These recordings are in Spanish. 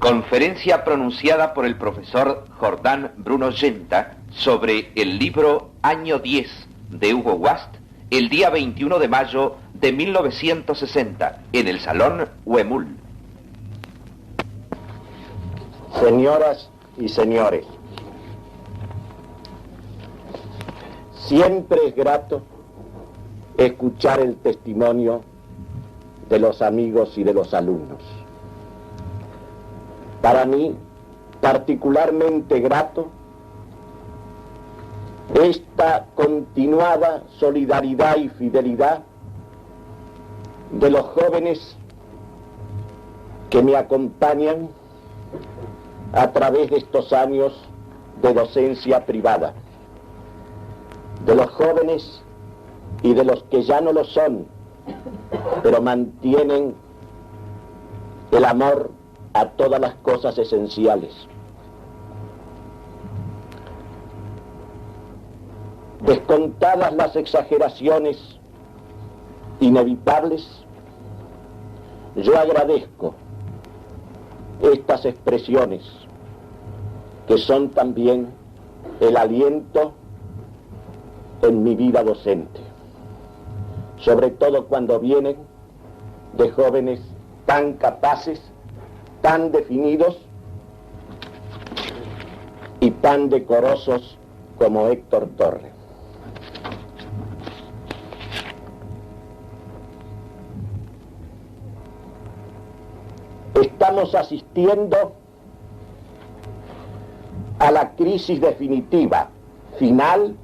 Conferencia pronunciada por el profesor Jordán Bruno Genta sobre el libro Año 10 de Hugo Wast, el día 21 de mayo de 1960, en el Salón Huemul. Señoras y señores, siempre es grato escuchar el testimonio de los amigos y de los alumnos. Para mí, particularmente grato, esta continuada solidaridad y fidelidad de los jóvenes que me acompañan a través de estos años de docencia privada, de los jóvenes y de los que ya no lo son, pero mantienen el amor a todas las cosas esenciales. Descontadas las exageraciones inevitables, yo agradezco estas expresiones que son también el aliento en mi vida docente, sobre todo cuando vienen de jóvenes tan capaces, tan definidos y tan decorosos como Héctor Torre. Estamos asistiendo a la crisis definitiva, final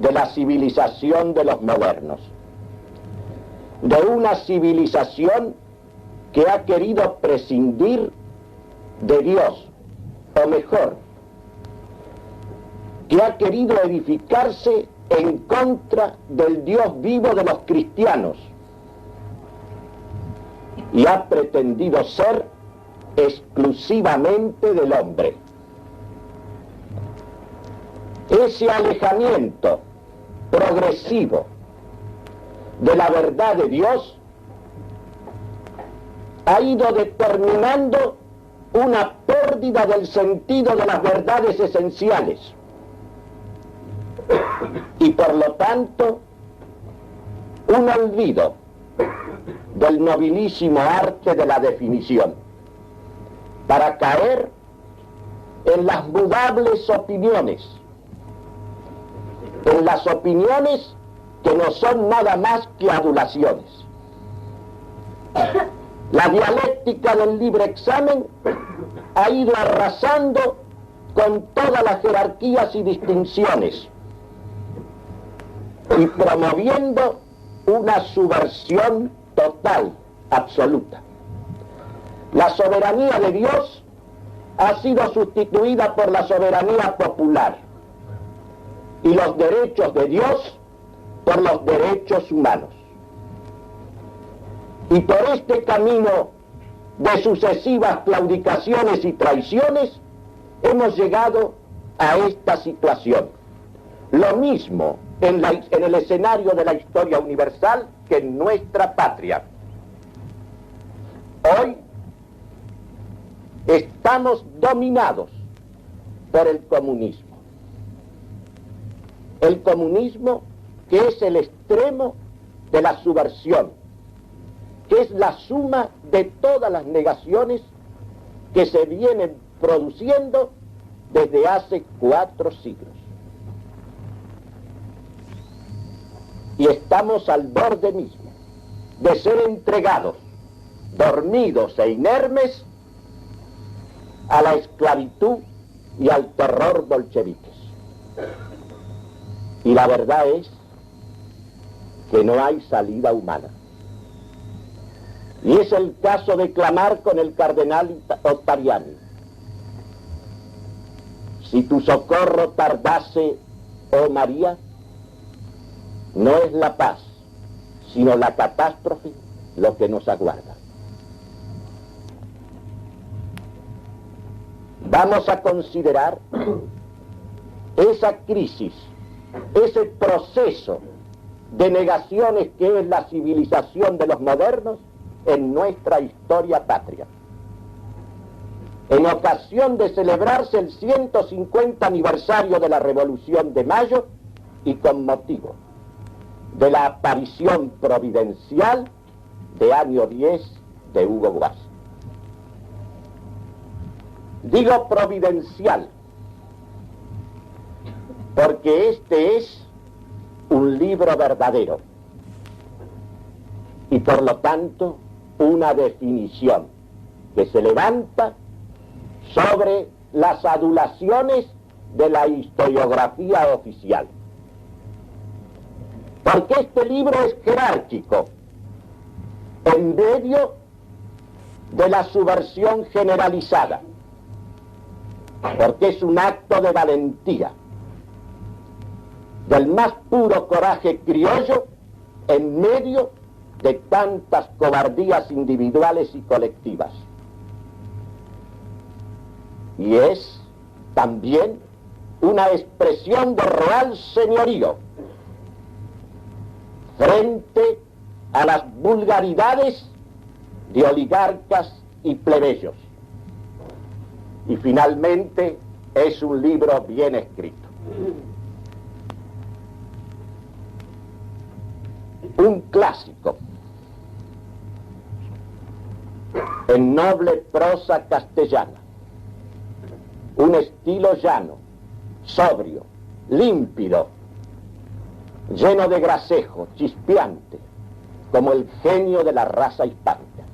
de la civilización de los modernos, de una civilización que ha querido prescindir de Dios, o mejor, que ha querido edificarse en contra del Dios vivo de los cristianos y ha pretendido ser exclusivamente del hombre. Ese alejamiento progresivo de la verdad de Dios ha ido determinando una pérdida del sentido de las verdades esenciales y por lo tanto un olvido del nobilísimo arte de la definición para caer en las mudables opiniones, en las opiniones que no son nada más que adulaciones. La dialéctica del libre examen ha ido arrasando con todas las jerarquías y distinciones y promoviendo una subversión total, absoluta. La soberanía de Dios ha sido sustituida por la soberanía popular y los derechos de Dios por los derechos humanos. Y por este camino de sucesivas claudicaciones y traiciones hemos llegado a esta situación. Lo mismo en el escenario de la historia universal que en nuestra patria. Hoy estamos dominados por el comunismo. El comunismo que es el extremo de la subversión, que es la suma de todas las negaciones que se vienen produciendo desde hace 4 siglos. Y estamos al borde mismo de ser entregados, dormidos e inermes, a la esclavitud y al terror bolcheviques. Y la verdad es que no hay salida humana. Y es el caso de clamar con el cardenal Ottariani: si tu socorro tardase, oh María, no es la paz, sino la catástrofe lo que nos aguarda. Vamos a considerar esa crisis, ese proceso de negaciones que es la civilización de los modernos en nuestra historia patria. en ocasión de celebrarse el 150 aniversario de la Revolución de Mayo y con motivo de la aparición providencial de año 10 de Hugo Guast. Digo providencial porque este es un libro verdadero y por lo tanto una definición que se levanta sobre las adulaciones de la historiografía oficial. Porque este libro es jerárquico en medio de la subversión generalizada, porque es un acto de valentía, del más puro coraje criollo en medio de tantas cobardías individuales y colectivas. Y es también una expresión de real señorío frente a las vulgaridades de oligarcas y plebeyos. Y finalmente es un libro bien escrito. Un clásico en noble prosa castellana, un estilo llano, sobrio, límpido, lleno de gracejo, chispeante, como el genio de la raza hispánica.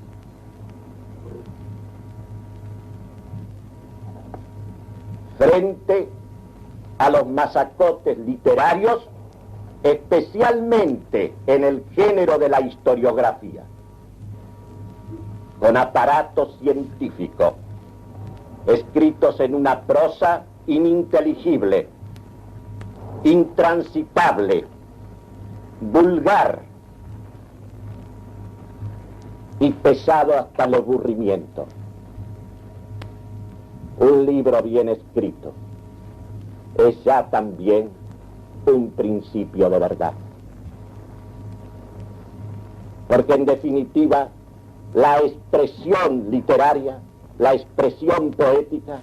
Frente a los masacotes literarios, especialmente en el género de la historiografía, con aparato científico, escritos en una prosa ininteligible, intransitable, vulgar y pesado hasta el aburrimiento. Un libro bien escrito es ya también un principio de verdad. Porque en definitiva, la expresión literaria, la expresión poética,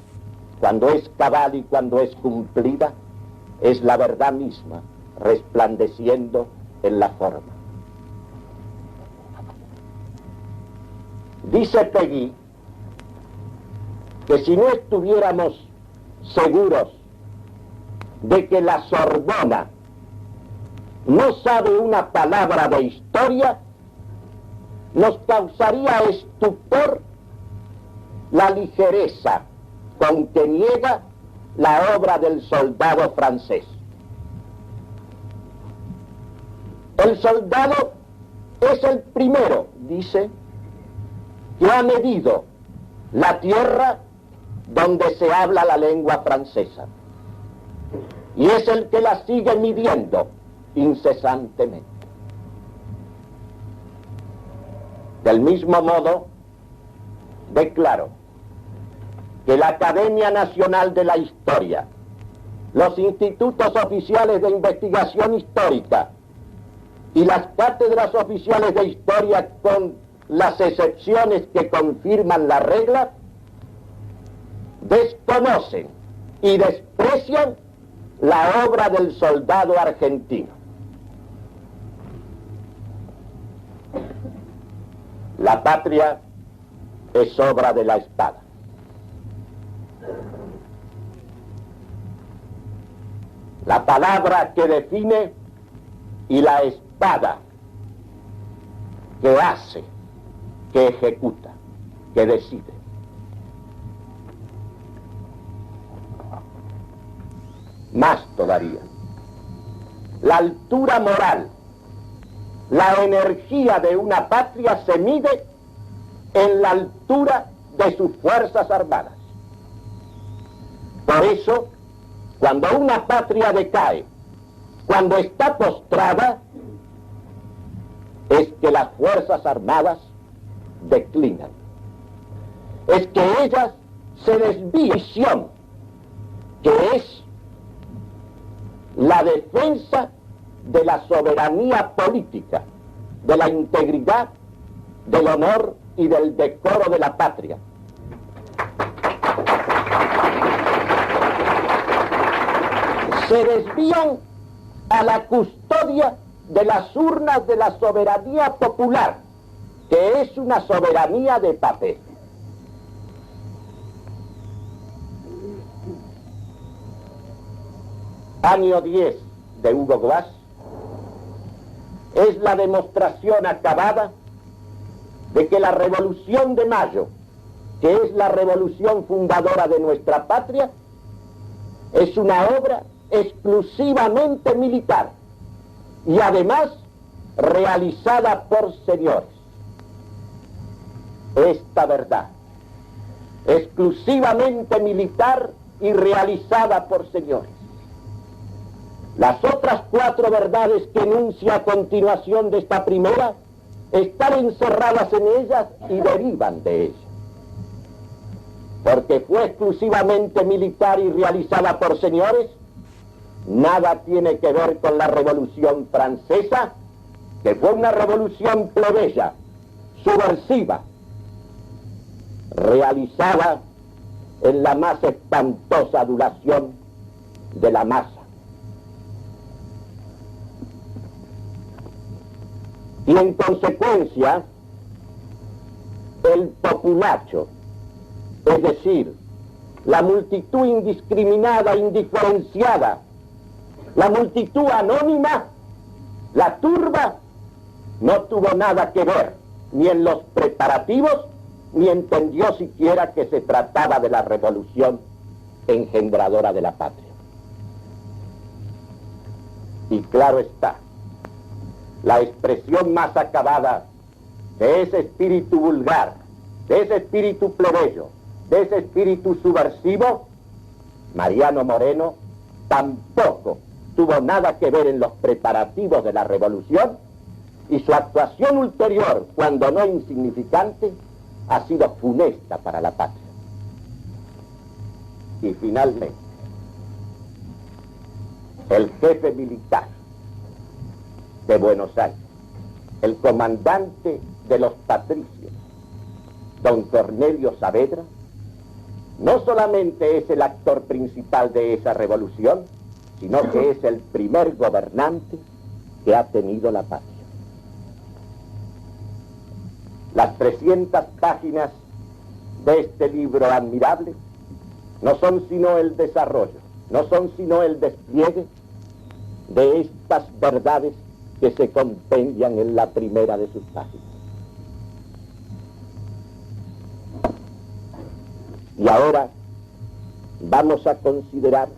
cuando es cabal y cuando es cumplida, es la verdad misma, resplandeciendo en la forma. Dice Peggy que si no estuviéramos seguros de que la Sorbona no sabe una palabra de historia, nos causaría estupor la ligereza con que niega la obra del soldado francés. El soldado es el primero, dice, que ha medido la tierra donde se habla la lengua francesa. Y es el que la sigue midiendo incesantemente. Del mismo modo, declaro que la Academia Nacional de la Historia, los institutos oficiales de investigación histórica y las cátedras oficiales de historia, con las excepciones que confirman la regla, desconocen y desprecian la obra del soldado argentino. La patria es obra de la espada. La palabra que define y la espada que hace, que ejecuta, que decide. Más todavía, la altura moral, la energía de una patria se mide en la altura de sus fuerzas armadas. Por eso, cuando una patria decae, cuando está postrada, es que las fuerzas armadas declinan. Es que ellas se desvían, que es la defensa de la soberanía política, de la integridad, del honor y del decoro de la patria. se desvían a la custodia de las urnas de la soberanía popular, que es una soberanía de papel. Año 10 de Hugo Guas es la demostración acabada de que la Revolución de Mayo, que es la revolución fundadora de nuestra patria, es una obra exclusivamente militar y además realizada por señores. Esta verdad, exclusivamente militar y realizada por señores. Las otras 4 verdades que enuncia a continuación de esta primera están encerradas en ellas y derivan de ellas. Porque fue exclusivamente militar y realizada por señores, nada tiene que ver con la Revolución Francesa, que fue una revolución plebeya, subversiva, realizada en la más espantosa adulación de la masa. Y en consecuencia, el populacho, es decir, la multitud indiscriminada, indiferenciada, la multitud anónima, la turba, no tuvo nada que ver ni en los preparativos, ni entendió siquiera que se trataba de la revolución engendradora de la patria. Y claro está, la expresión más acabada de ese espíritu vulgar, de ese espíritu plebeyo, de ese espíritu subversivo, Mariano Moreno tampoco tuvo nada que ver en los preparativos de la revolución, y su actuación ulterior, cuando no insignificante, ha sido funesta para la patria. Y finalmente, el jefe militar de Buenos Aires, el comandante de los patricios, don Cornelio Saavedra, no solamente es el actor principal de esa revolución, sino que es el primer gobernante que ha tenido la patria. Las 300 páginas de este libro admirable no son sino el desarrollo, no son sino el despliegue de estas verdades que se compendian en la primera de sus páginas. Y ahora vamos a considerar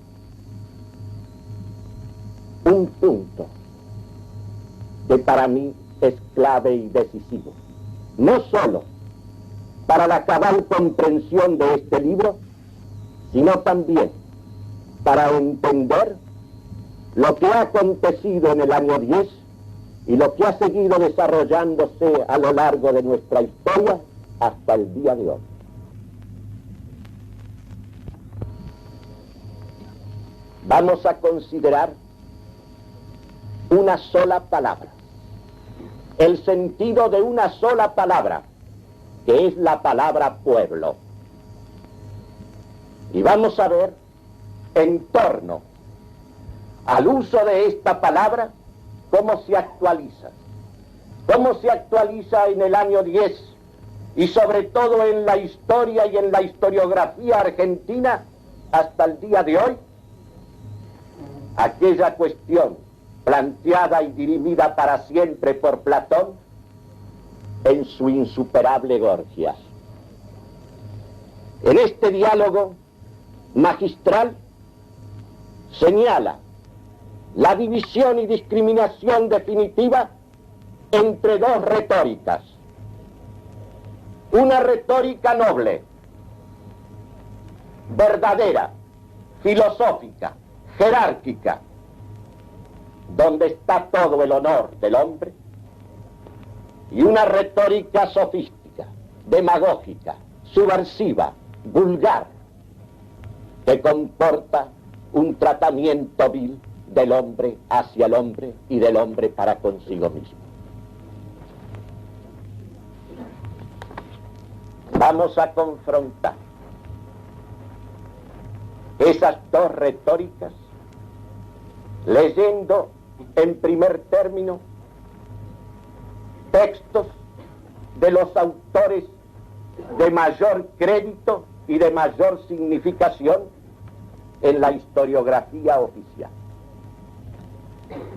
un punto que para mí es clave y decisivo, no solo para la cabal comprensión de este libro, sino también para entender lo que ha acontecido en el año 10 y lo que ha seguido desarrollándose a lo largo de nuestra historia hasta el día de hoy. Vamos a considerar una sola palabra, el sentido de una sola palabra, que es la palabra pueblo. Y vamos a ver en torno al uso de esta palabra cómo se actualiza en el año 10 y sobre todo en la historia y en la historiografía argentina hasta el día de hoy, aquella cuestión planteada y dirimida para siempre por Platón en su insuperable Gorgias. En este diálogo magistral señala la división y discriminación definitiva entre dos retóricas. Una retórica noble, verdadera, filosófica, jerárquica, donde está todo el honor del hombre, y una retórica sofística, demagógica, subversiva, vulgar, que comporta un tratamiento vil del hombre hacia el hombre y del hombre para consigo mismo. Vamos a confrontar esas dos retóricas leyendo en primer término textos de los autores de mayor crédito y de mayor significación en la historiografía oficial.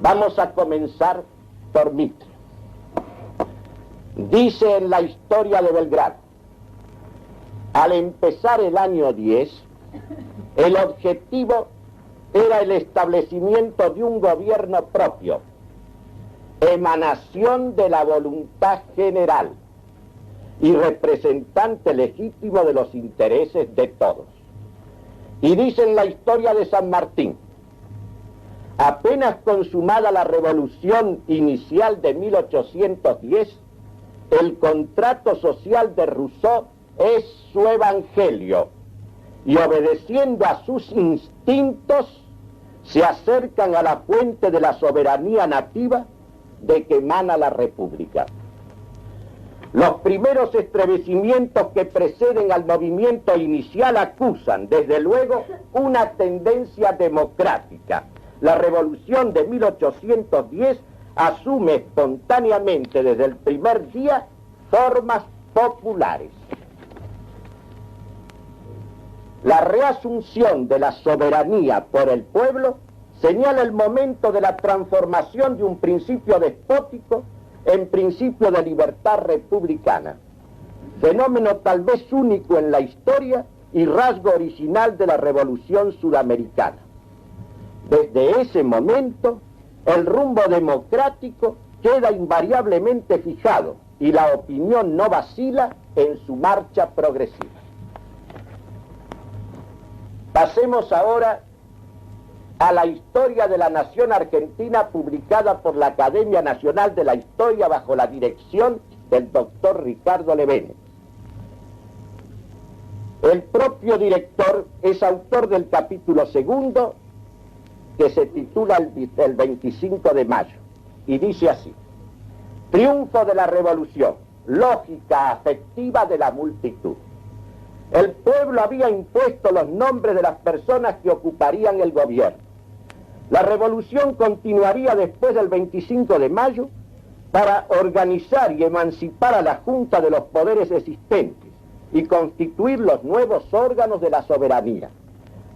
Vamos a comenzar por Mitre. Dice en la historia de Belgrano: al empezar el año 10, el objetivo era el establecimiento de un gobierno propio, emanación de la voluntad general y representante legítimo de los intereses de todos. Y dice en la historia de San Martín: apenas consumada la revolución inicial de 1810, el contrato social de Rousseau es su evangelio, y obedeciendo a sus instintos se acercan a la fuente de la soberanía nativa de que emana la República. Los primeros estremecimientos que preceden al movimiento inicial acusan, desde luego, una tendencia democrática. La revolución de 1810 asume espontáneamente desde el primer día formas populares. La reasunción de la soberanía por el pueblo señala el momento de la transformación de un principio despótico en principio de libertad republicana, fenómeno tal vez único en la historia y rasgo original de la revolución sudamericana. Desde ese momento, el rumbo democrático queda invariablemente fijado y la opinión no vacila en su marcha progresiva. Pasemos ahora a la historia de la nación argentina publicada por la Academia Nacional de la Historia bajo la dirección del doctor Ricardo Levene. El propio director es autor del capítulo segundo, que se titula el 25 de mayo, y dice así: triunfo de la revolución, lógica afectiva de la multitud. El pueblo había impuesto los nombres de las personas que ocuparían el gobierno. La revolución continuaría después del 25 de mayo para organizar y emancipar a la Junta de los poderes existentes y constituir los nuevos órganos de la soberanía,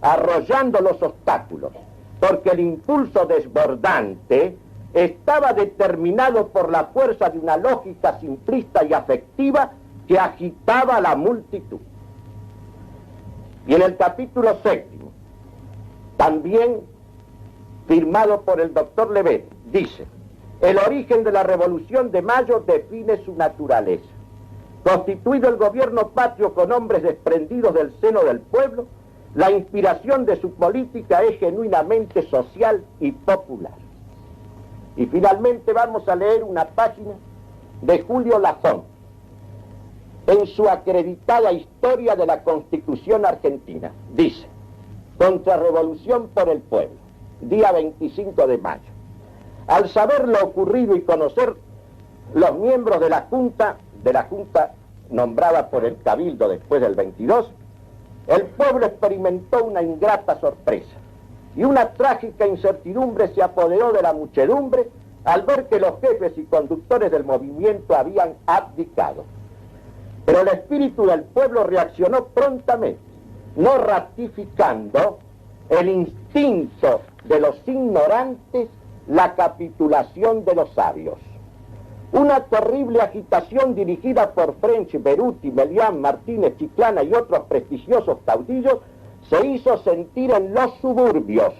arrollando los obstáculos, porque el impulso desbordante estaba determinado por la fuerza de una lógica simplista y afectiva que agitaba a la multitud. Y en el capítulo séptimo, también firmado por el doctor Levene, dice: el origen de la Revolución de Mayo define su naturaleza. Constituido el gobierno patrio con hombres desprendidos del seno del pueblo, la inspiración de su política es genuinamente social y popular. Y finalmente vamos a leer una página de Julio Lafont en su acreditada Historia de la Constitución Argentina. Dice: contrarrevolución por el pueblo, día 25 de mayo. Al saber lo ocurrido y conocer los miembros de la Junta nombrada por el Cabildo después del 22, el pueblo experimentó una ingrata sorpresa y una trágica incertidumbre se apoderó de la muchedumbre al ver que los jefes y conductores del movimiento habían abdicado. Pero el espíritu del pueblo reaccionó prontamente, no ratificando el instinto de los ignorantes, la capitulación de los sabios. Una terrible agitación dirigida por French, Beruti, Melián, Martínez, Chiclana y otros prestigiosos caudillos se hizo sentir en los suburbios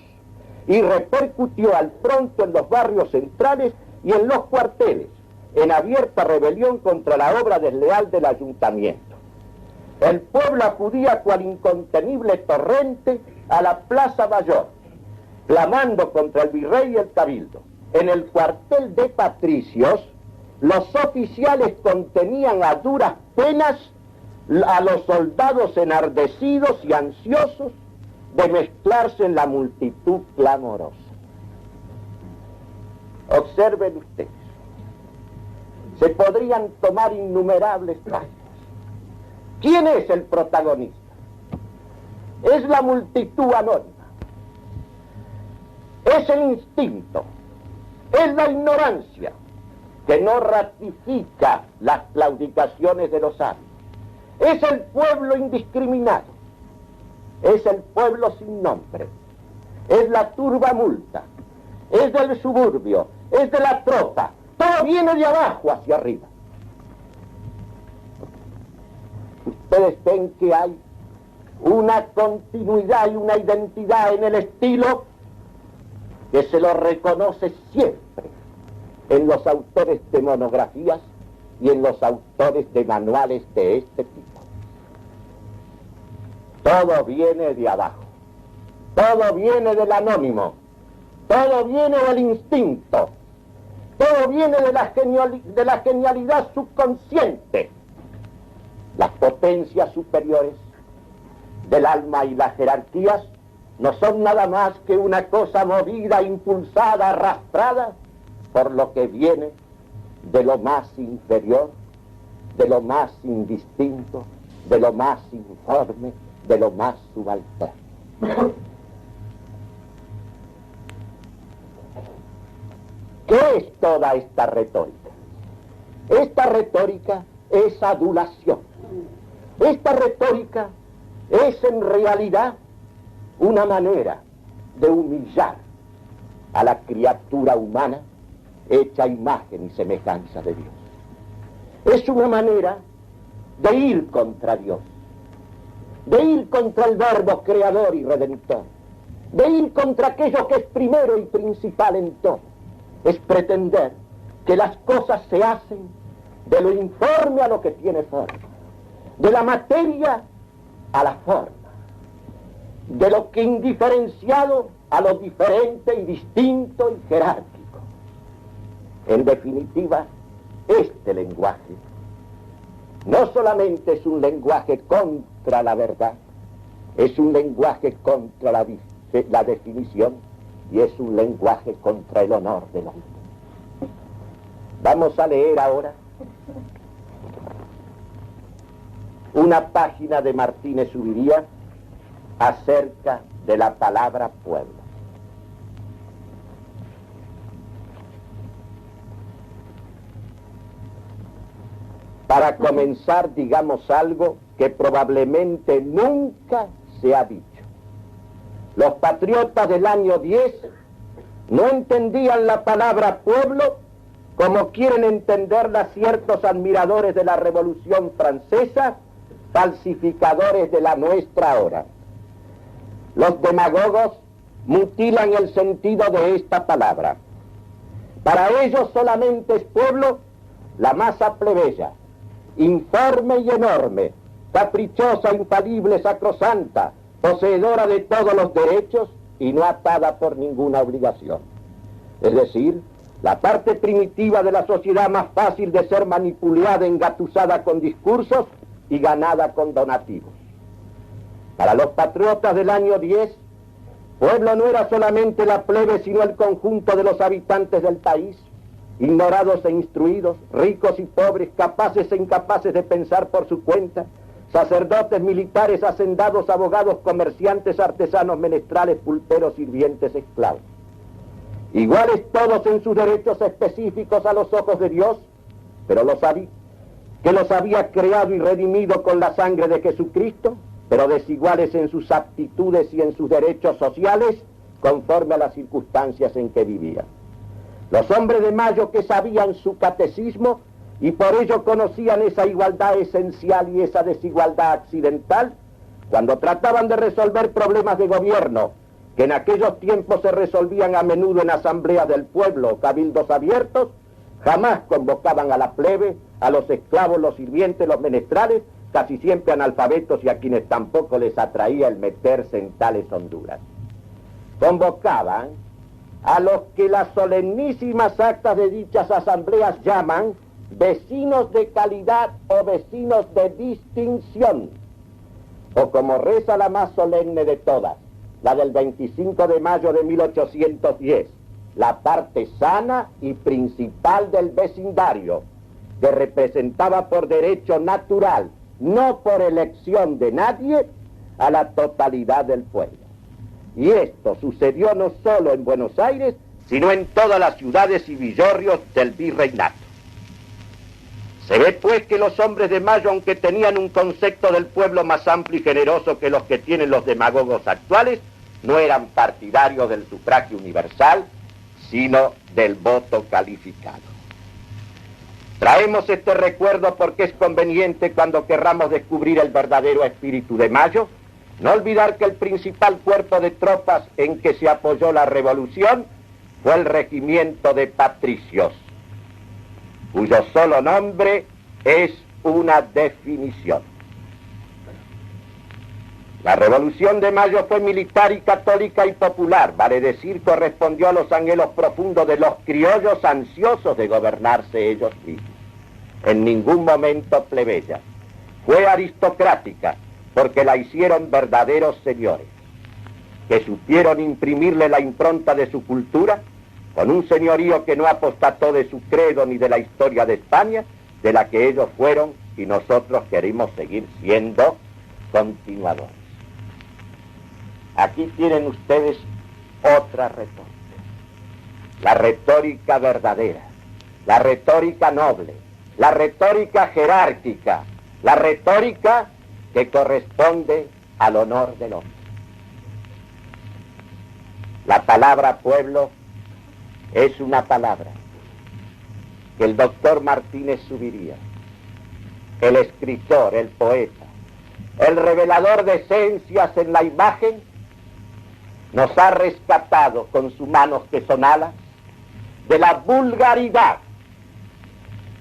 y repercutió al pronto en los barrios centrales y en los cuarteles, en abierta rebelión contra la obra desleal del ayuntamiento. El pueblo acudía cual incontenible torrente a la Plaza Mayor, clamando contra el virrey y el cabildo. En el cuartel de Patricios, los oficiales contenían a duras penas a los soldados enardecidos y ansiosos de mezclarse en la multitud clamorosa. Observen ustedes, se podrían tomar innumerables páginas. ¿Quién es el protagonista? Es la multitud anónima. Es el instinto, es la ignorancia que no ratifica las claudicaciones de los sabios. Es el pueblo indiscriminado, es el pueblo sin nombre, es la turba multa, es del suburbio, es de la tropa, todo viene de abajo hacia arriba. Ustedes ven que hay una continuidad y una identidad en el estilo que se lo reconoce siempre en los autores de monografías y en los autores de manuales de este tipo. Todo viene de abajo, todo viene del anónimo, todo viene del instinto, todo viene de la genialidad subconsciente. Las potencias superiores del alma y las jerarquías no son nada más que una cosa movida, impulsada, arrastrada por lo que viene de lo más inferior, de lo más indistinto, de lo más informe, de lo más subalterno. ¿Qué es toda esta retórica? Esta retórica es adulación. Esta retórica es en realidad una manera de humillar a la criatura humana hecha imagen y semejanza de Dios. Es una manera de ir contra Dios, de ir contra el verbo creador y redentor, de ir contra aquello que es primero y principal en todo. Es pretender que las cosas se hacen de lo informe a lo que tiene forma, de la materia a la forma, de lo que indiferenciado a lo diferente y distinto y jerárquico. En definitiva, este lenguaje no solamente es un lenguaje contra la verdad, es un lenguaje contra la definición y es un lenguaje contra el honor del hombre. Vamos a leer ahora una página de Martínez Zuviría acerca de la palabra pueblo. Para comenzar, digamos algo que probablemente nunca se ha dicho. Los patriotas del año 10 no entendían la palabra pueblo como quieren entenderla ciertos admiradores de la Revolución Francesa, falsificadores de la nuestra ahora. Los demagogos mutilan el sentido de esta palabra. Para ellos solamente es pueblo la masa plebeya, informe y enorme, caprichosa, infalible, sacrosanta, poseedora de todos los derechos y no atada por ninguna obligación. Es decir, la parte primitiva de la sociedad más fácil de ser manipulada, engatusada con discursos y ganada con donativos. Para los patriotas del año 10, pueblo no era solamente la plebe, sino el conjunto de los habitantes del país, ignorados e instruidos, ricos y pobres, capaces e incapaces de pensar por su cuenta, sacerdotes, militares, hacendados, abogados, comerciantes, artesanos, menestrales, pulperos, sirvientes, esclavos. Iguales todos en sus derechos específicos a los ojos de Dios, pero que los había creado y redimido con la sangre de Jesucristo, pero desiguales en sus aptitudes y en sus derechos sociales, conforme a las circunstancias en que vivían. Los hombres de Mayo que sabían su catecismo y por ello conocían esa igualdad esencial y esa desigualdad accidental, cuando trataban de resolver problemas de gobierno, que en aquellos tiempos se resolvían a menudo en asambleas del pueblo, cabildos abiertos, jamás convocaban a la plebe, a los esclavos, los sirvientes, los menestrales, casi siempre analfabetos y a quienes tampoco les atraía el meterse en tales honduras. Convocaban a los que las solemnísimas actas de dichas asambleas llaman vecinos de calidad o vecinos de distinción, o como reza la más solemne de todas, la del 25 de mayo de 1810, la parte sana y principal del vecindario, que representaba por derecho natural, no por elección de nadie, a la totalidad del pueblo. Y esto sucedió no solo en Buenos Aires, sino en todas las ciudades y villorrios del virreinato. Se ve pues que los hombres de Mayo, aunque tenían un concepto del pueblo más amplio y generoso que los que tienen los demagogos actuales, no eran partidarios del sufragio universal, sino del voto calificado. Traemos este recuerdo porque es conveniente, cuando querramos descubrir el verdadero espíritu de Mayo, no olvidar que el principal cuerpo de tropas en que se apoyó la revolución fue el regimiento de patricios, cuyo solo nombre es una definición. La Revolución de Mayo fue militar y católica y popular, vale decir, correspondió a los anhelos profundos de los criollos ansiosos de gobernarse ellos mismos. En ningún momento plebeya. Fue aristocrática, porque la hicieron verdaderos señores, que supieron imprimirle la impronta de su cultura, con un señorío que no apostató de su credo ni de la historia de España, de la que ellos fueron y nosotros queremos seguir siendo continuadores. Aquí tienen ustedes otra retórica, la retórica verdadera, la retórica noble, la retórica jerárquica, la retórica que corresponde al honor del hombre. La palabra pueblo es una palabra que el doctor Martínez Subiría, el escritor, el poeta, el revelador de esencias en la imagen, nos ha rescatado con sus manos que son alas de la vulgaridad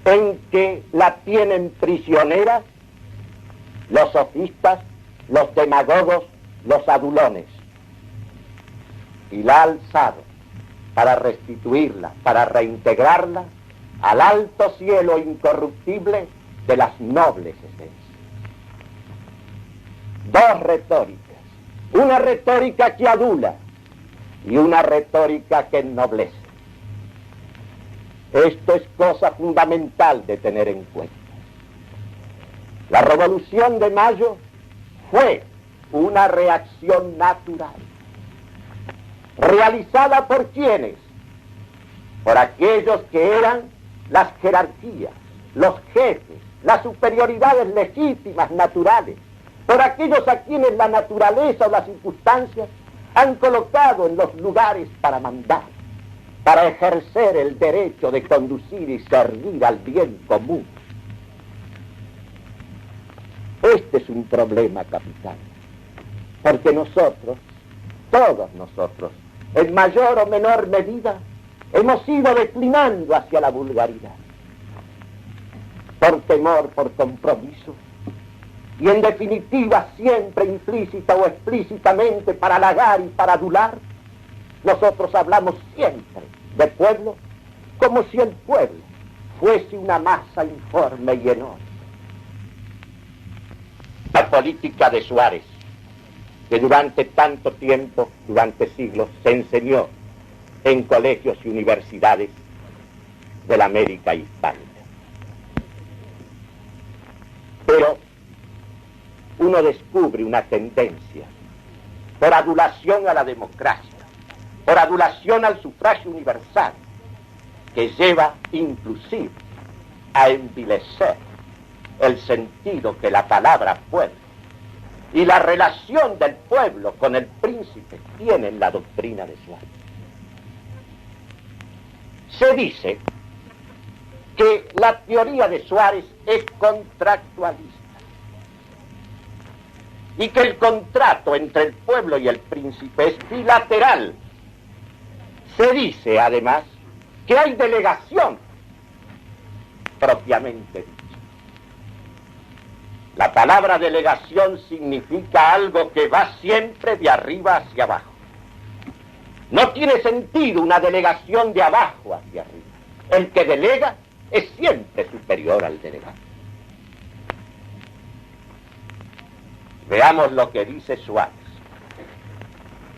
en que la tienen prisionera los sofistas, los demagogos, los adulones, y la ha alzado para restituirla, para reintegrarla al alto cielo incorruptible de las nobles esencias. Dos retóricas, una retórica que adula y una retórica que ennoblece. Esto es cosa fundamental de tener en cuenta. La Revolución de Mayo fue una reacción natural, realizada por ¿quiénes? Por aquellos que eran las jerarquías, los jefes, las superioridades legítimas, naturales, por aquellos a quienes la naturaleza o las circunstancias han colocado en los lugares para mandar, para ejercer el derecho de conducir y servir al bien común. Este es un problema capital, porque nosotros, todos nosotros, en mayor o menor medida, hemos ido declinando hacia la vulgaridad, por temor, por compromiso, y en definitiva siempre implícita o explícitamente para halagar y para adular. Nosotros hablamos siempre de pueblo como si el pueblo fuese una masa informe y enorme. La política de Suárez, que durante tanto tiempo, durante siglos, se enseñó en colegios y universidades de la América hispánica. Pero uno descubre una tendencia por adulación a la democracia, por adulación al sufragio universal, que lleva inclusive a envilecer el sentido que la palabra pueblo y la relación del pueblo con el príncipe tiene en la doctrina de Suárez. Se dice que la teoría de Suárez es contractualista y que el contrato entre el pueblo y el príncipe es bilateral. Se dice además que hay delegación propiamente dicha. La palabra delegación significa algo que va siempre de arriba hacia abajo. No tiene sentido una delegación de abajo hacia arriba. El que delega es siempre superior al delegado. Veamos lo que dice Suárez.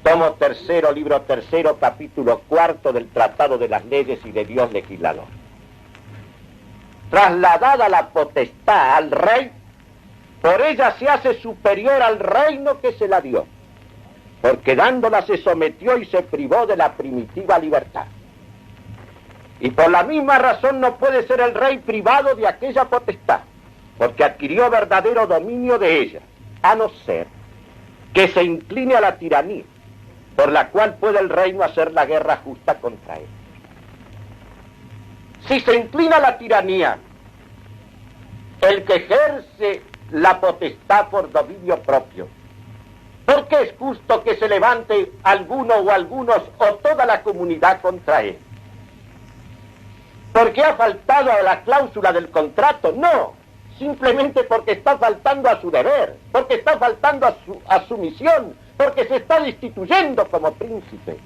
Tomo tercero, libro tercero, capítulo cuarto del Tratado de las Leyes y de Dios Legislador. Trasladada la potestad al rey, por ella se hace superior al reino que se la dio. porque dándola se sometió y se privó de la primitiva libertad. Y por la misma razón no puede ser el rey privado de aquella potestad, porque adquirió verdadero dominio de ella, a no ser que se incline a la tiranía, por la cual puede el reino hacer la guerra justa contra él. Si se inclina a la tiranía, el que ejerce la potestad por dominio propio, ¿por qué es justo que se levante alguno o algunos o toda la comunidad contra él? ¿Porque ha faltado a la cláusula del contrato? No, simplemente porque está faltando a su deber, porque está faltando a su misión, porque se está destituyendo como príncipe,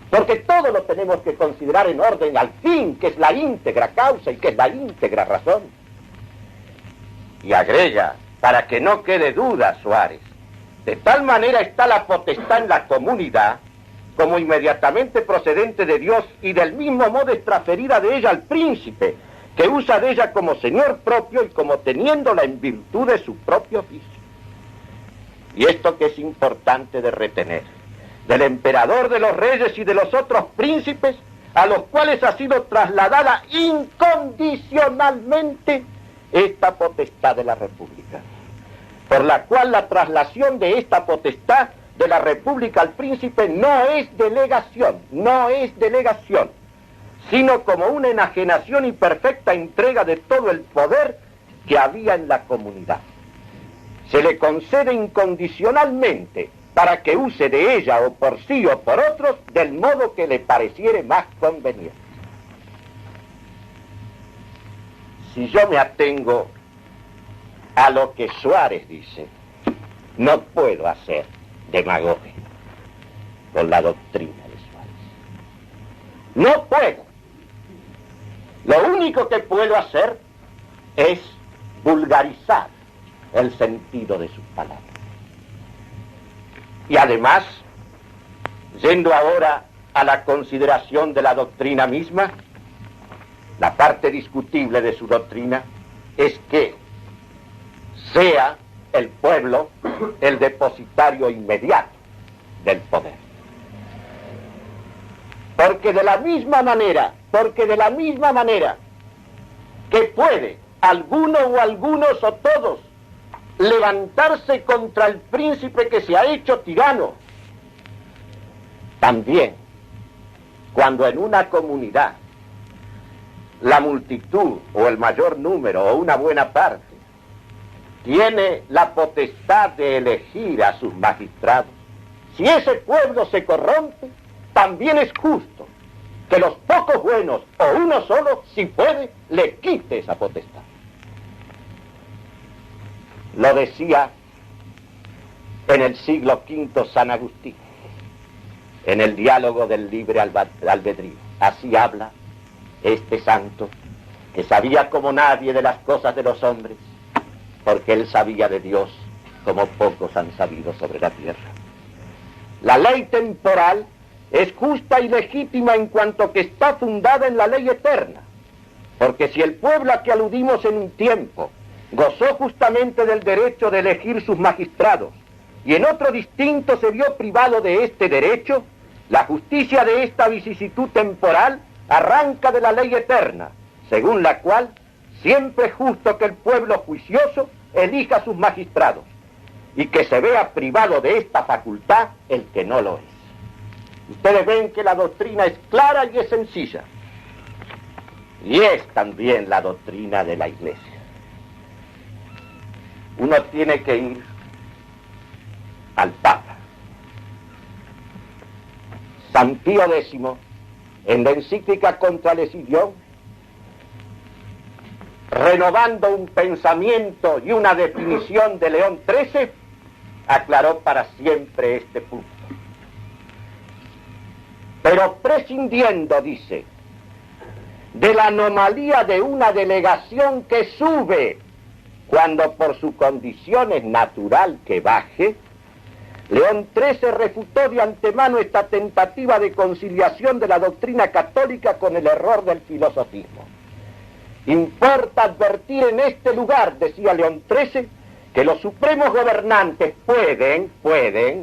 porque todo lo tenemos que considerar en orden al fin, que es la íntegra causa y que es la íntegra razón. Y agrega, para que no quede duda, Suárez, de tal manera está la potestad en la comunidad, como inmediatamente procedente de Dios y del mismo modo es transferida de ella al príncipe, que usa de ella como señor propio y como teniéndola en virtud de su propio oficio. Y esto que es importante de retener, del emperador, de los reyes y de los otros príncipes, a los cuales ha sido trasladada incondicionalmente esta potestad de la República, por la cual la traslación de esta potestad de la República al príncipe no es delegación, sino como una enajenación y perfecta entrega de todo el poder que había en la comunidad. Se le concede incondicionalmente para que use de ella o por sí o por otros del modo que le pareciere más conveniente. Si yo me atengo a lo que Suárez dice, no puedo hacer demagogia con la doctrina de Suárez. No puedo. Lo único que puedo hacer es vulgarizar el sentido de sus palabras. Y además, yendo ahora a la consideración de la doctrina misma, la parte discutible de su doctrina es que sea el pueblo el depositario inmediato del poder. Porque de la misma manera que puede alguno o algunos o todos levantarse contra el príncipe que se ha hecho tirano, también cuando en una comunidad la multitud o el mayor número o una buena parte tiene la potestad de elegir a sus magistrados, si ese pueblo se corrompe, también es justo que los pocos buenos o uno solo, si puede, le quite esa potestad. Lo decía en el siglo V San Agustín, en el diálogo del libre albedrío. Así habla este santo, que sabía como nadie de las cosas de los hombres, porque él sabía de Dios como pocos han sabido sobre la tierra. La ley temporal es justa y legítima en cuanto que está fundada en la ley eterna, porque si el pueblo a que aludimos en un tiempo gozó justamente del derecho de elegir sus magistrados y en otro distinto se vio privado de este derecho, la justicia de esta vicisitud temporal arranca de la ley eterna, según la cual siempre es justo que el pueblo juicioso elija a sus magistrados y que se vea privado de esta facultad el que no lo es. Ustedes ven que la doctrina es clara y es sencilla, y es también la doctrina de la Iglesia. Uno tiene que ir al Papa. San Pío X, en la encíclica Contra Lesidión, renovando un pensamiento y una definición de León XIII, aclaró para siempre este punto. Pero prescindiendo, dice, de la anomalía de una delegación que sube cuando por su condición es natural que baje, León XIII refutó de antemano esta tentativa de conciliación de la doctrina católica con el error del filosofismo. Importa advertir en este lugar, decía León XIII, que los supremos gobernantes pueden,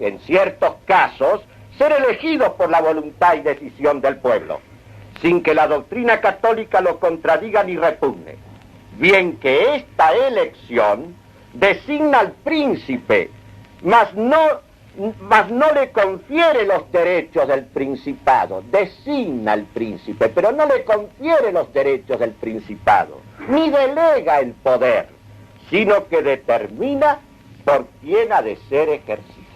en ciertos casos, ser elegidos por la voluntad y decisión del pueblo, sin que la doctrina católica lo contradiga ni repugne. Bien que esta elección designa al príncipe, mas no le confiere los derechos del principado. Designa al príncipe, pero no le confiere los derechos del principado, ni delega el poder, sino que determina por quién ha de ser ejercido.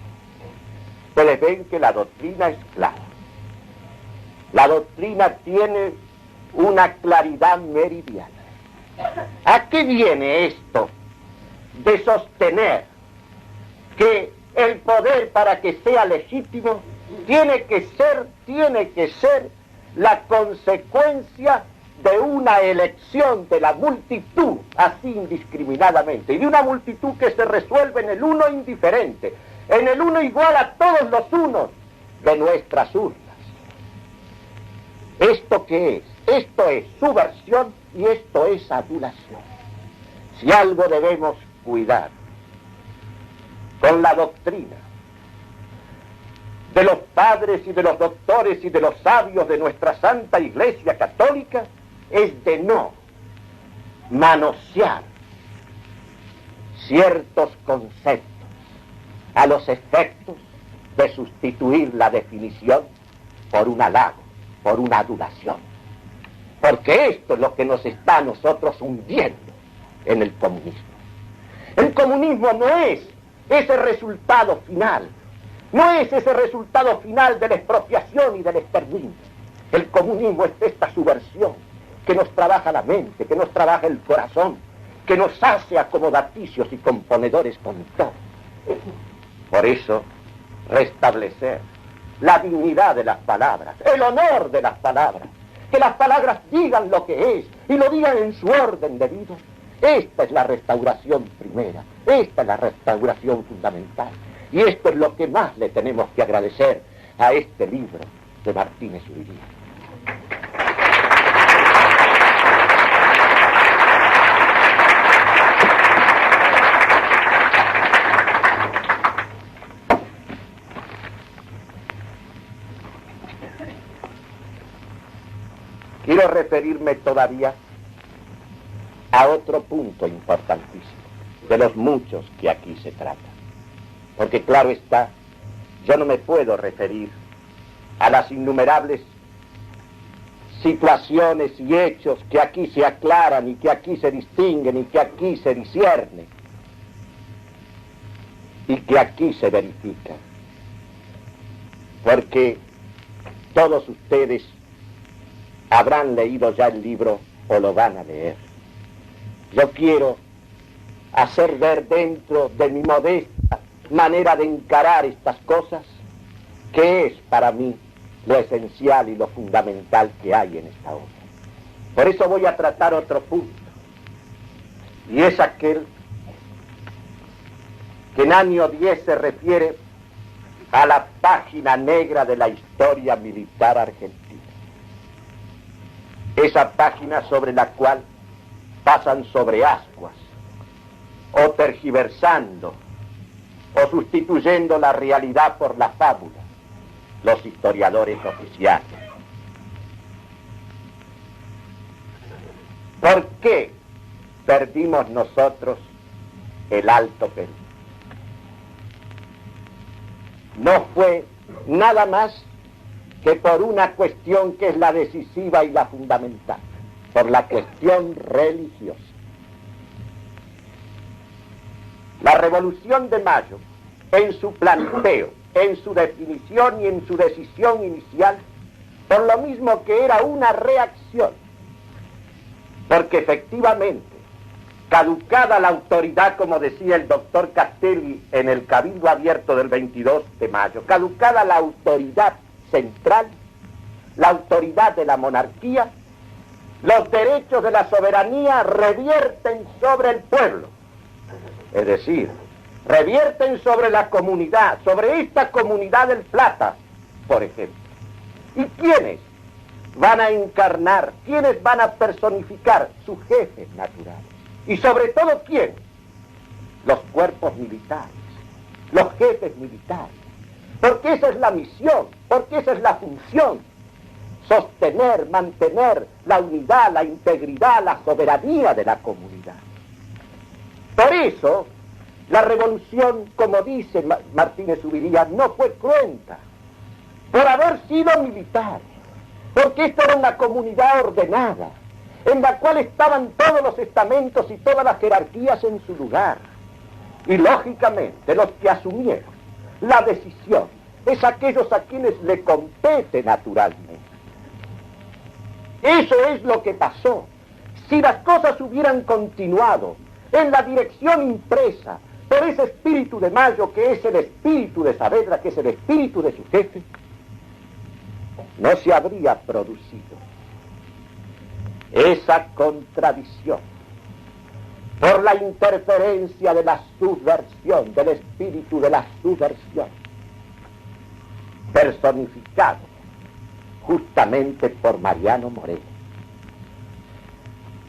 Ustedes ven que la doctrina es clara. La doctrina tiene una claridad meridiana. ¿A qué viene esto de sostener que el poder, para que sea legítimo, tiene que ser la consecuencia de una elección de la multitud, así indiscriminadamente, y de una multitud que se resuelve en el uno indiferente, en el uno igual a todos los unos de nuestras urnas? ¿Esto qué es? Esto es subversión y esto es adulación. Si algo debemos cuidar con la doctrina de los padres y de los doctores y de los sabios de nuestra Santa Iglesia Católica, es de no manosear ciertos conceptos a los efectos de sustituir la definición por un halago, por una adulación. Porque esto es lo que nos está a nosotros hundiendo en el comunismo. El comunismo no es ese resultado final, no es ese resultado final de la expropiación y del exterminio. El comunismo es esta subversión que nos trabaja la mente, que nos trabaja el corazón, que nos hace acomodaticios y componedores con todo. Por eso, restablecer la dignidad de las palabras, el honor de las palabras, que las palabras digan lo que es y lo digan en su orden debido. Esta es la restauración primera, esta es la restauración fundamental. Y esto es lo que más le tenemos que agradecer a este libro de Martínez Uría. Quiero referirme todavía a otro punto importantísimo, de los muchos que aquí se tratan. Porque claro está, yo no me puedo referir a las innumerables situaciones y hechos que aquí se aclaran y que aquí se distinguen y que aquí se disciernen y que aquí se verifican. Porque todos ustedes habrán leído ya el libro o lo van a leer. Yo quiero hacer ver dentro de mi modesta manera de encarar estas cosas que es para mí lo esencial y lo fundamental que hay en esta obra. Por eso voy a tratar otro punto, y es aquel que en año 10 se refiere a la página negra de la historia militar argentina. Esa página sobre la cual pasan sobre ascuas, o tergiversando, o sustituyendo la realidad por la fábula, los historiadores oficiales. ¿Por qué perdimos nosotros el Alto Perú? No fue nada más que por una cuestión que es la decisiva y la fundamental, por la cuestión religiosa. La Revolución de Mayo, en su planteo, en su definición y en su decisión inicial, por lo mismo que era una reacción, porque efectivamente, caducada la autoridad, como decía el doctor Castelli en el Cabildo Abierto del 22 de mayo, caducada la autoridad central, la autoridad de la monarquía, los derechos de la soberanía revierten sobre el pueblo. Es decir, revierten sobre la comunidad, sobre esta comunidad del Plata, por ejemplo. ¿Y quiénes van a encarnar, quiénes van a personificar? Sus jefes naturales. Y sobre todo, ¿quién? los cuerpos militares, los jefes militares, porque esa es la misión, porque esa es la función, sostener, mantener la unidad, la integridad, la soberanía de la comunidad. Por eso, la revolución, como dice Martínez Ubiría, no fue cruenta, por haber sido militar, porque esta era una comunidad ordenada, en la cual estaban todos los estamentos y todas las jerarquías en su lugar. Y lógicamente los que asumieron la decisión es aquellos a quienes le compete naturalmente. Eso es lo que pasó. Si las cosas hubieran continuado en la dirección impresa por ese espíritu de Mayo, que es el espíritu de Saavedra, que es el espíritu de su jefe, no se habría producido esa contradicción por la interferencia de la subversión, del espíritu de la subversión, personificado justamente por Mariano Moreno.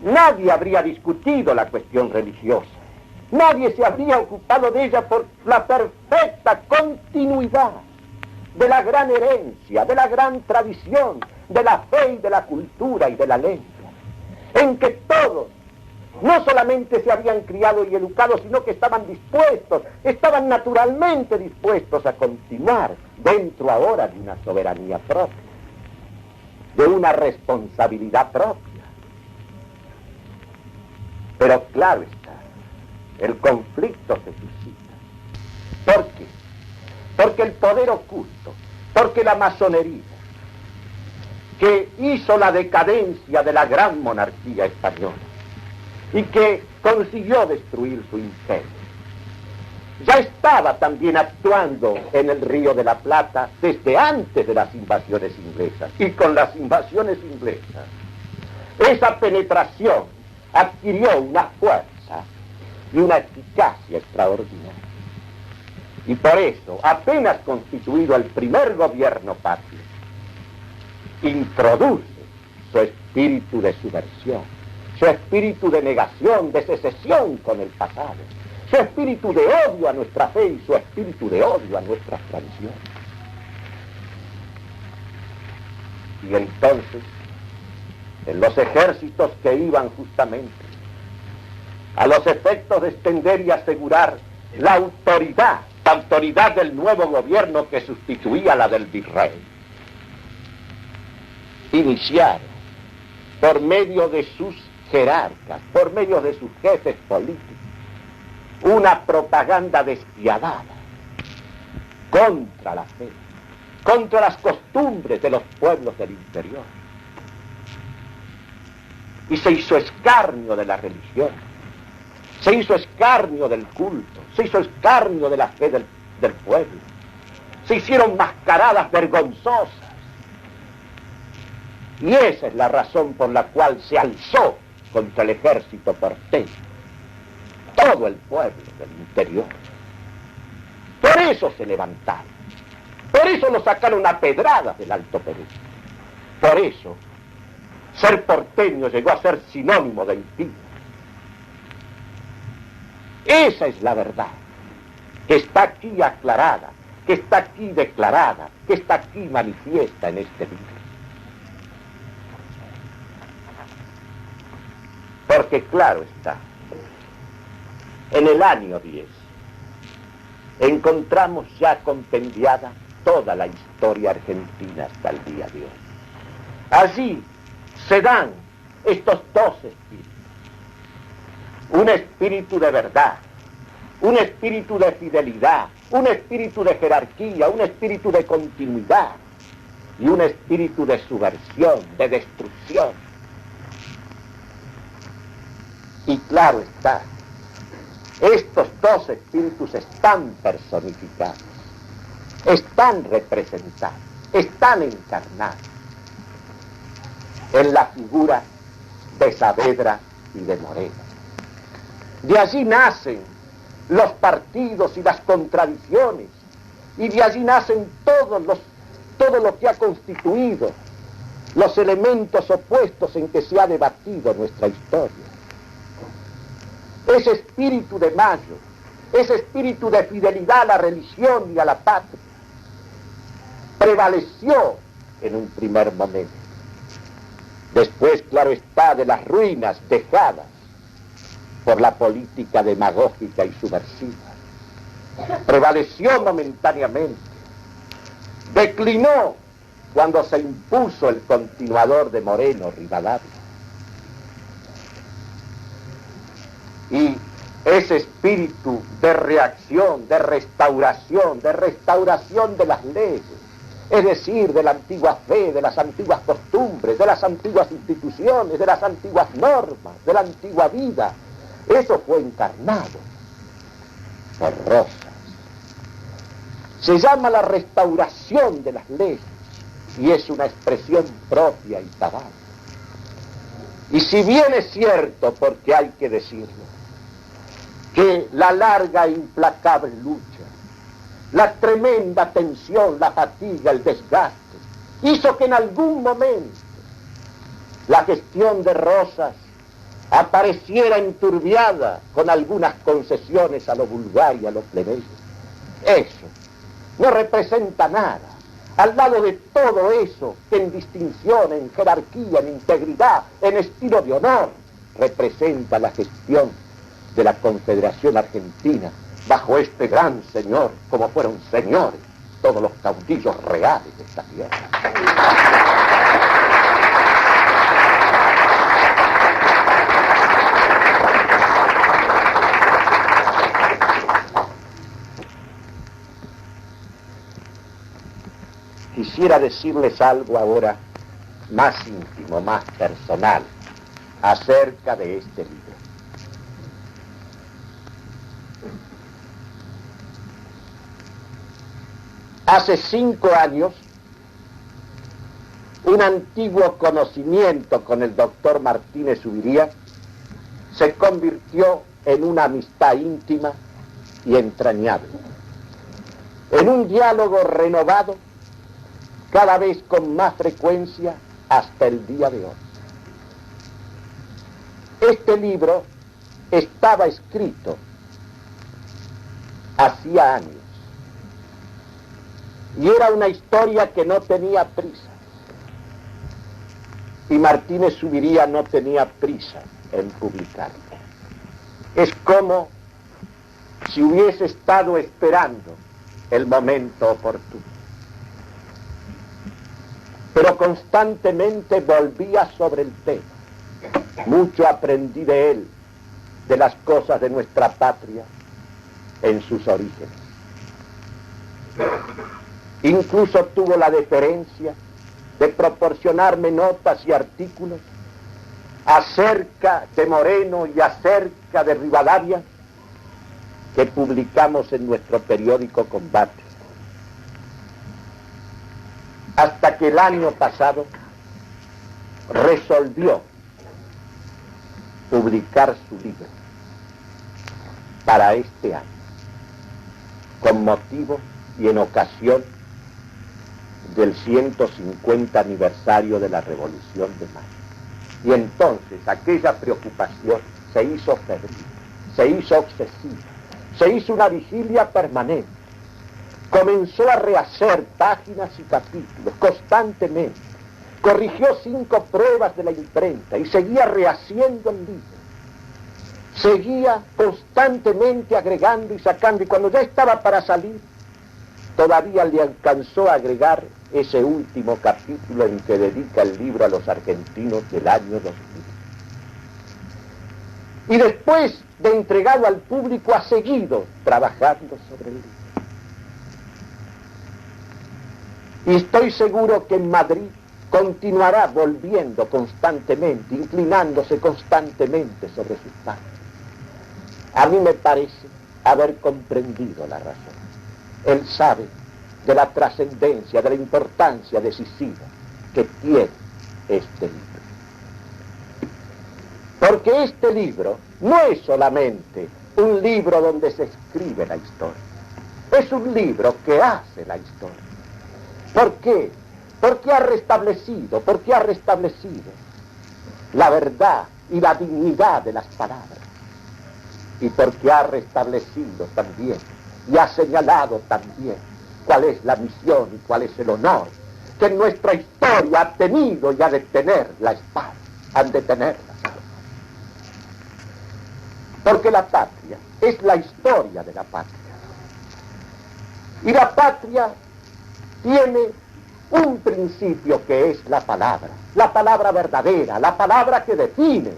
Nadie habría discutido la cuestión religiosa, nadie se habría ocupado de ella por la perfecta continuidad de la gran herencia, de la gran tradición, de la fe y de la cultura y de la lengua, en que todos no solamente se habían criado y educado, sino que estaban dispuestos, estaban naturalmente dispuestos a continuar dentro ahora de una soberanía propia, de una responsabilidad propia. Pero claro está, el conflicto se suscita. ¿Por qué? Porque el poder oculto, porque la masonería, que hizo la decadencia de la gran monarquía española y que consiguió destruir su imperio, ya estaba también actuando en el Río de la Plata desde antes de las invasiones inglesas. Y con las invasiones inglesas, esa penetración adquirió una fuerza y una eficacia extraordinaria. Y por eso, apenas constituido el primer gobierno patrio, introduce su espíritu de subversión, su espíritu de negación, de secesión con el pasado, su espíritu de odio a nuestra fe y su espíritu de odio a nuestras tradiciones. Y entonces, en los ejércitos que iban justamente a los efectos de extender y asegurar la autoridad del nuevo gobierno que sustituía la del virrey, iniciaron por medio de sus jerarcas, por medio de sus jefes políticos, una propaganda despiadada contra la fe, contra las costumbres de los pueblos del interior. Y se hizo escarnio de la religión, se hizo escarnio del culto, se hizo escarnio de la fe del pueblo, se hicieron mascaradas vergonzosas. Y esa es la razón por la cual se alzó contra el ejército porteño todo el pueblo del interior. Por eso se levantaron, por eso lo sacaron a pedradas del Alto Perú, por eso ser porteño llegó a ser sinónimo de impío. Esa es la verdad, que está aquí aclarada, que está aquí declarada, que está aquí manifiesta en este libro. Porque claro está, en el año 10 encontramos ya compendiada toda la historia argentina hasta el día de hoy. Allí se dan estos dos espíritus. Un espíritu de verdad, un espíritu de fidelidad, un espíritu de jerarquía, un espíritu de continuidad y un espíritu de subversión, de destrucción. Y claro está, estos dos espíritus están personificados, están representados, están encarnados en la figura de Saavedra y de Moreno. De allí nacen los partidos y las contradicciones, y de allí nacen todo lo que ha constituido los elementos opuestos en que se ha debatido nuestra historia. Ese espíritu de Mayo ese espíritu de fidelidad a la religión y a la patria, prevaleció en un primer momento. Después, claro está, de las ruinas dejadas por la política demagógica y subversiva, prevaleció momentáneamente, declinó cuando se impuso el continuador de Moreno, Rivadavia. Y ese espíritu de reacción, de restauración de las leyes, es decir, de la antigua fe, de las antiguas costumbres, de las antiguas instituciones, de las antiguas normas, de la antigua vida, eso fue encarnado por Rosas. Se llama la restauración de las leyes y es una expresión propia y cabal. Y si bien es cierto, porque hay que decirlo, que la larga e implacable lucha, la tremenda tensión, la fatiga, el desgaste, hizo que en algún momento la gestión de Rosas apareciera enturbiada con algunas concesiones a lo vulgar y a lo plebeyo. Eso no representa nada al lado de todo eso que en distinción, en jerarquía, en integridad, en estilo de honor, representa la gestión de la Confederación Argentina bajo este gran señor, como fueron señores todos los caudillos reales de esta tierra. Quisiera decirles algo ahora más íntimo, más personal, acerca de este libro. Hace 5 años, un antiguo conocimiento con el doctor Martínez Zuviría se convirtió en una amistad íntima y entrañable, en un diálogo renovado cada vez con más frecuencia hasta el día de hoy. Este libro estaba escrito hacía años y era una historia que no tenía prisa, y Martínez Zuviría no tenía prisa en publicarlo. Es como si hubiese estado esperando el momento oportuno, pero constantemente volvía sobre el tema. Mucho aprendí de él, de las cosas de nuestra patria en sus orígenes. Incluso tuvo la deferencia de proporcionarme notas y artículos acerca de Moreno y acerca de Rivadavia que publicamos en nuestro periódico Combate. Hasta que el año pasado resolvió publicar su libro para este año, con motivo y en ocasión del 150 aniversario de la Revolución de Mayo. Y entonces aquella preocupación se hizo febril, se hizo obsesiva, se hizo una vigilia permanente. Comenzó a rehacer páginas y capítulos constantemente, corrigió 5 pruebas de la imprenta y seguía rehaciendo el libro. Seguía constantemente agregando y sacando, y cuando ya estaba para salir, todavía le alcanzó a agregar ese último capítulo en que dedica el libro a los argentinos del año 2000. Y después de entregado al público, ha seguido trabajando sobre el libro. Y estoy seguro que en Madrid continuará volviendo constantemente, inclinándose constantemente sobre sus páginas. A mí me parece haber comprendido la razón. Él sabe de la trascendencia, de la importancia decisiva que tiene este libro. Porque este libro no es solamente un libro donde se escribe la historia, es un libro que hace la historia. ¿Por qué? Porque ha restablecido la verdad y la dignidad de las palabras. y porque ha restablecido también y ha señalado también cuál es la misión y cuál es el honor que en nuestra historia ha tenido y ha de tener la espada, han de tener las armas. Porque la patria es la historia de la patria. Y la patria tiene un principio que es la palabra verdadera, la palabra que define,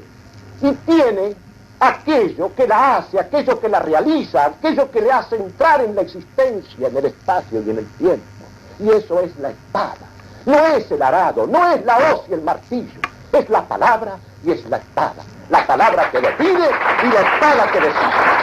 y tiene aquello que la hace, aquello que la realiza, aquello que le hace entrar en la existencia, en el espacio y en el tiempo. Y eso es la espada. No es el arado, no es la hoz y el martillo, es la palabra y es la espada. La palabra que define y la espada que decide.